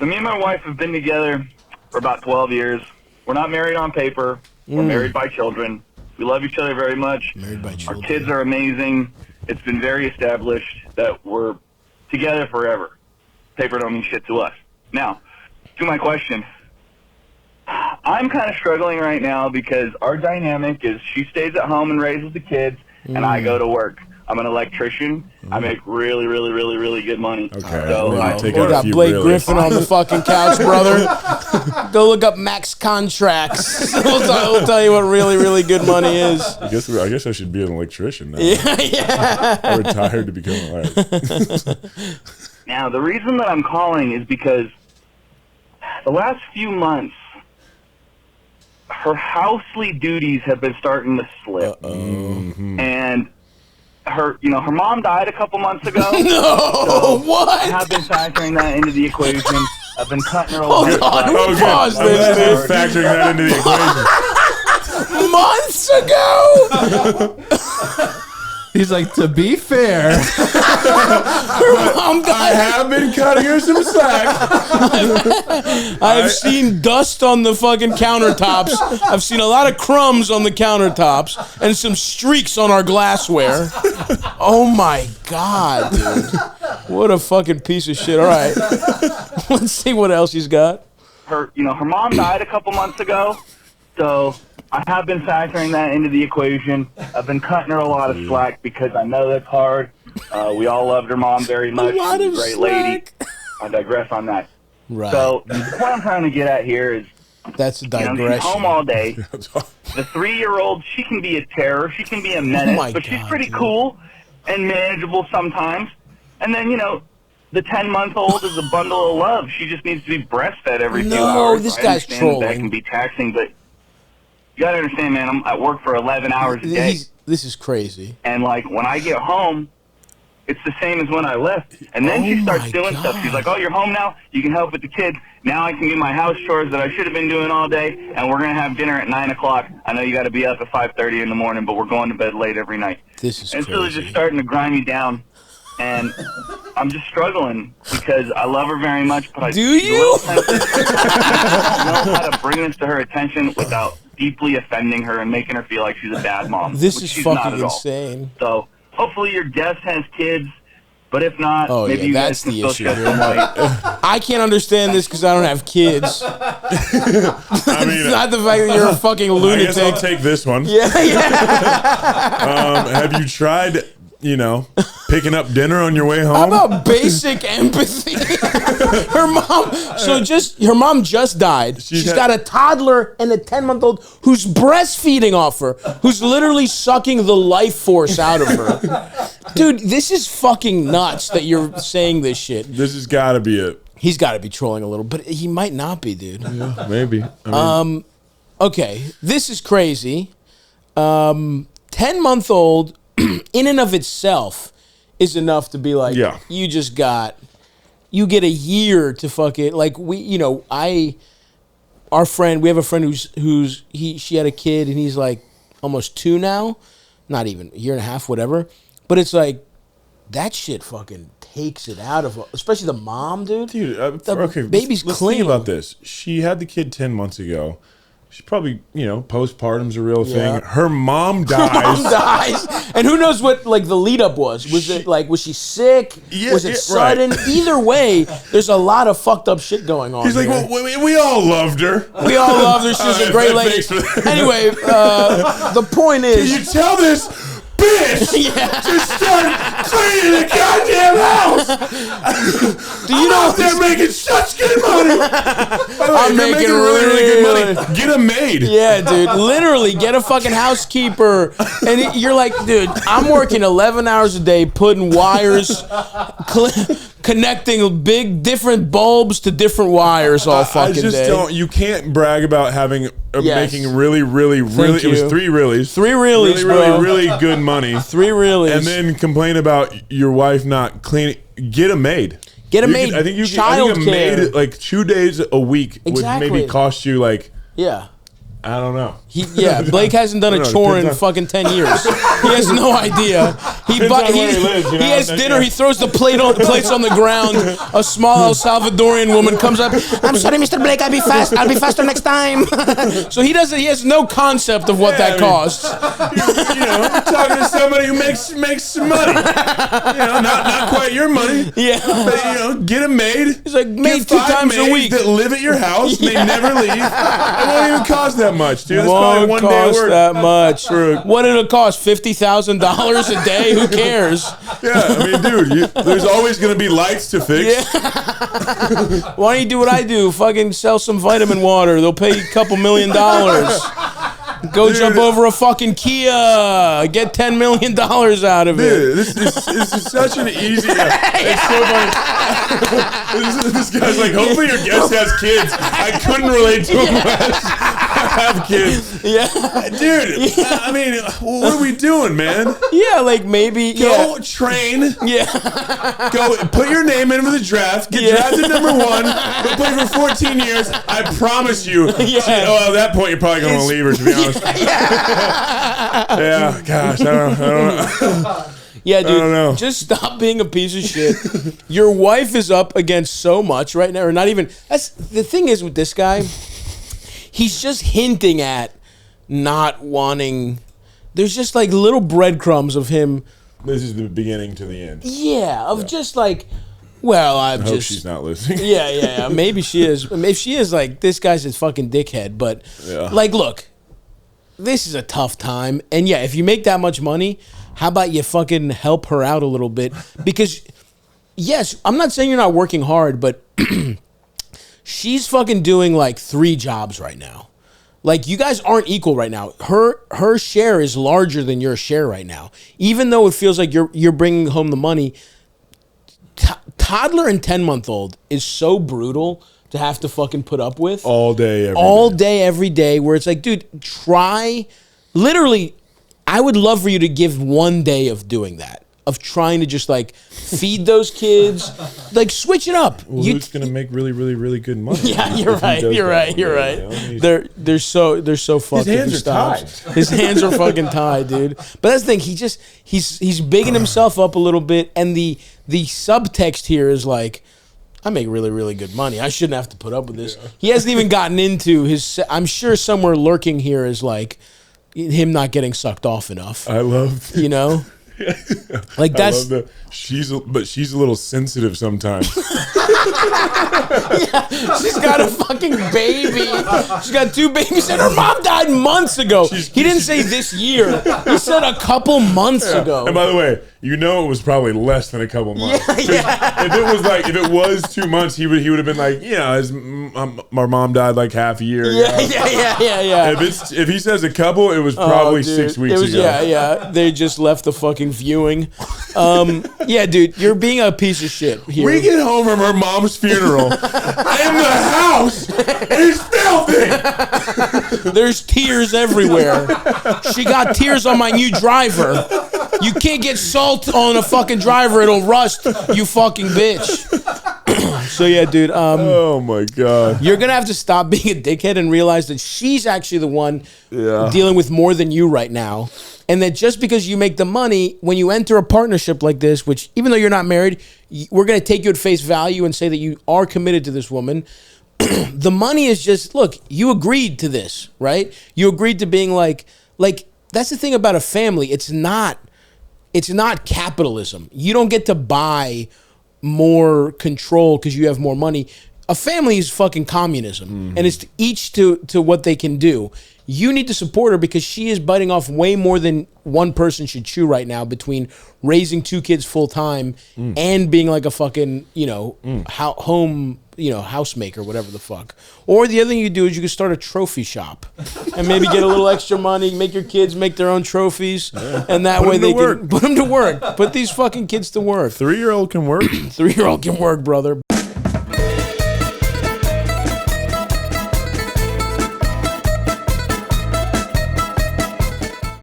So me and my wife have been together for about 12 years. We're not married on paper. We're married by children. We love each other very much. Married by children. Our kids are amazing. It's been very established that we're together forever. Paper don't mean shit to us. Now, to my question, I'm kind of struggling right now because our dynamic is she stays at home and raises the kids, and I go to work. I'm an electrician. I make really, really, really, really good money. Okay. So We got Blake Griffin on the fucking couch, brother. Go look up Max Contracts. We'll tell you what really, really good money is. I guess I should be an electrician now. Yeah. I retired to become an electrician. Now, the reason that I'm calling is because the last few months, her housely duties have been starting to slip. And her mom died a couple months ago. No, what? I have been factoring that into the equation. I've been cutting her a lot. Hold on, we paused I'm this, glad you're dude. factoring that into the equation. Months ago. He's like, to be fair, Her mom I died. have been cutting her some slack. I've seen dust on the fucking countertops. I've seen a lot of crumbs on the countertops and some streaks on our glassware. Oh my God, dude. What a fucking piece of shit. All right. Let's see what else he's got. Her mom died a couple months ago, so I have been factoring that into the equation. I've been cutting her a lot of slack because I know that's hard. We all loved her mom very much. A lot She's of a great slack. lady. I digress on that. Right. So what I'm trying to get at here is, That's a she's digression. home all day. The 3-year-old, she can be a terror. She can be a menace, my but she's God, pretty dude. cool and manageable sometimes. And then, the 10-month-old is a bundle of love. She just needs to be breastfed every few No, hours. this I guy's understand that trolling. can be taxing, but you got to understand, man, I'm at work for 11 hours a day. This is crazy. And, when I get home, it's the same as when I left. And then she starts my doing stuff. She's like, oh, you're home now? You can help with the kids. Now I can do my house chores that I should have been doing all day, and we're going to have dinner at 9 o'clock. I know you got to be up at 5:30 in the morning, but we're going to bed late every night. This is And so they're crazy. just starting to grind me down. And I'm just struggling because I love her very much, but Do she's a you? little sensitive. I don't know how to bring this to her attention without deeply offending her and making her feel like she's a bad mom. This which is she's not fucking at all. insane. So hopefully your guest has kids, but if not, Oh, maybe yeah, you that's guys can the still issue shed here. some light. I can't understand this because I don't have kids. I mean, It's not the fact that you're a fucking I guess I'll lunatic. take this one. Yeah. Have you tried, picking up dinner on your way home? How about basic empathy? Her mom just died. She's got a toddler and a 10-month-old who's breastfeeding off her, who's literally sucking the life force out of her. Dude, this is fucking nuts that you're saying this shit. This has got to be it. He's got to be trolling a little, but he might not be, dude. Maybe. I mean, Okay, this is crazy. 10-month-old in and of itself is enough to be like, Yeah. you get a year to fuck it. Like we have a friend she had a kid and he's like almost 2 now, not even a year and a half, whatever. But it's like that shit fucking takes it out of, especially the mom, dude. dude, the baby's let's clean. think about this. She had the kid 10 months ago. She probably, postpartum's a real Yeah. thing. Her mom dies. Mom dies, and who knows what the lead up was? Was she sick? Yeah, was it yeah, sudden? right. Either way, there's a lot of fucked up shit going on. He's like, here. well, we all loved her. We all loved her. She was a great lady. Thanks for that. Anyway, the point Can is, you tell this bitch to start cleaning the goddamn house? do you know They're making such good money. I'm They're making really good really- money. Get a maid. Yeah, dude. Literally, get a fucking housekeeper. And you're like, dude, I'm working 11 hours a day putting wires, connecting big different bulbs to different wires all I fucking just day. don't. You can't brag about having Yes. making really. Thank It was you. 3 reallys. 3 reallys, bro. really good money. 3 reallys. And then complain about your wife not cleaning. Get a maid. Get a You maid. I think Child a care. maid like 2 days a week would Exactly. maybe cost you like Yeah. I don't know. Blake hasn't done a chore in fucking 10 years. He has no idea. He has dinner. He throws the plates on the ground. A small El Salvadorian woman comes up. I'm sorry, Mr. Blake. I'll be faster next time. So he has no concept of what that costs. Talking to somebody who makes some money. Not quite your money. Yeah. But, get them made. He's like, made 2 times a week. That live at your house. They never leave. It won't even cost that much, dude. It's Won't probably one day of cost work. that much. What did it cost? $50,000 a day? Who cares? Yeah, I mean, dude, there's always going to be lights to fix. Yeah. Why don't you do what I do? Fucking sell some vitamin water. They'll pay you a couple $1 million. Go jump over a fucking Kia. Get $10 million out of it. Dude, this is such an easy. It's so funny. This guy's like, hopefully your guest has kids. I couldn't relate to him less. I have kids. Yeah. Dude, I mean, what are we doing, man? Yeah, like maybe. Go train. Yeah. Go put your name in for the draft. Get drafted number 1. Go play for 14 years. I promise you. Yeah. At that point, you're probably going to leave her, to be honest. Yeah, gosh, I don't know. Yeah, dude, I don't know. Just stop being a piece of shit. Your wife is up against so much right now, or not even. That's the thing is with this guy. He's just hinting at not wanting. There's just like little breadcrumbs of him. This is the beginning to the end. Yeah, just like. Well, I hope she's not listening. Yeah. Maybe she is. If she is, like, this guy's a fucking dickhead. But like, look. This is a tough time. And yeah, if you make that much money, how about you fucking help her out a little bit? Because, yes, I'm not saying you're not working hard, but she's fucking doing like 3 jobs right now. Like, you guys aren't equal right now. Her share is larger than your share right now. Even though it feels like you're bringing home the money, toddler and 10-month-old is so brutal to have to fucking put up with all day every day, where it's like, dude, try. Literally, I would love for you to give 1 day of doing that, of trying to just like feed those kids, like switch it up. Well, who's gonna make really, really, really good money? Yeah, you're right. They're so fucked. His hands are tied. His hands are fucking tied, dude. But that's the thing. He's bigging himself up a little bit, and the subtext here is like, I make really, really good money. I shouldn't have to put up with this. Yeah. He hasn't even gotten into his. I'm sure somewhere lurking here is like him not getting sucked off enough. I love, like that's. She's a little sensitive sometimes. Yeah, she's got a fucking baby. She's got 2 babies, and her mom died months ago. He didn't say this year. He said a couple months ago. And by the way, it was probably less than a couple months. Yeah. If it was 2 months, he would have been like, my mom died like half a year. Yeah. If he says a couple, it was probably 6 weeks ago. Yeah. They just left the fucking viewing. Yeah, dude, you're being a piece of shit here. We get home from her mom's funeral, and the house is filthy. There's tears everywhere. She got tears on my new driver. You can't get salt on a fucking driver; it'll rust. You fucking bitch. So yeah, dude. Oh my god. You're gonna have to stop being a dickhead and realize that she's actually the one dealing with more than you right now. And that just because you make the money, when you enter a partnership like this, which even though you're not married, we're going to take you at face value and say that you are committed to this woman. The money is just, look, you agreed to this, right? You agreed to being like that's the thing about a family. It's not capitalism. You don't get to buy more control because you have more money. A family is fucking communism, and it's each to what they can do. You need to support her because she is biting off way more than one person should chew right now between raising 2 kids full time and being like a fucking, home, housemaker, whatever the fuck. Or the other thing you do is you can start a trophy shop and maybe get a little extra money, make your kids make their own trophies, and that way they can put them to work. Put these fucking kids to work. 3-year-old can work. 3-year-old can work, brother.